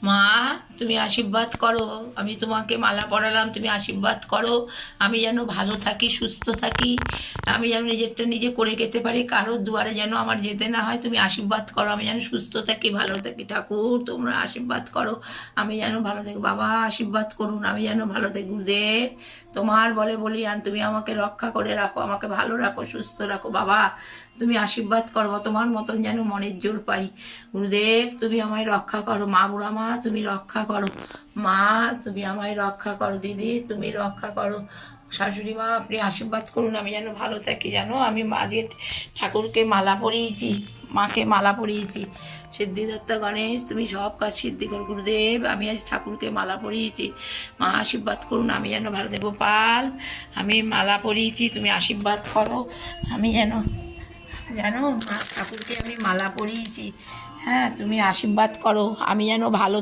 মা, তুমি আশীর্বাদ করো। আমি তোমাকে মালা পরালাম, তুমি আশীর্বাদ করো। আমি যেন ভালো থাকি, সুস্থ থাকি। আমি যেন নিজেরটা নিজে করে খেতে পারি, কারোর দুয়ারে যেন আমার যেতে না হয়। তুমি আশীর্বাদ করো, আমি যেন সুস্থ থাকি, ভালো থাকি। ঠাকুর, তোমরা আশীর্বাদ করো, আমি যেন ভালো থাকি। বাবা আশীর্বাদ করুন, আমি যেন ভালো থাকি। গুরুদেব, তোমার বলে বলিয়ান, তুমি আমাকে রক্ষা করে রাখো, আমাকে ভালো রাখো, সুস্থ রাখো। বাবা, তুমি আশীর্বাদ করো, তোমার মতন যেন মনের জোর পাই। গুরুদেব, তুমি আমায় রক্ষা করো। মা, বুড়া মা, তুমি রক্ষা করো। মা, তুমি আমায় রক্ষা করো। দিদি, তুমি রক্ষা করো। শাশুড়ি মা, আপনি আশীর্বাদ করুন, আমি যেন ভালো থাকি। জানো, আমি আজকে ঠাকুরকে মালা পরিয়েছি, মাকে মালা পরিয়েছি। সিদ্ধিদাতা গণেশ, তুমি সব কাজ সিদ্ধি করো। গুরুদেব, আমি আজ ঠাকুরকে মালা পরিয়েছি, মা আশীর্বাদ করুন, আমি যেন ভালো থাকি। গোপাল, আমি মালা পরিয়েছি, তুমি আশীর্বাদ করো, আমি যেন, জানো, মা ঠাকুরকে আমি মালা পরিয়েছি। হ্যাঁ, তুমি আশীর্বাদ করো, আমি যেন ভালো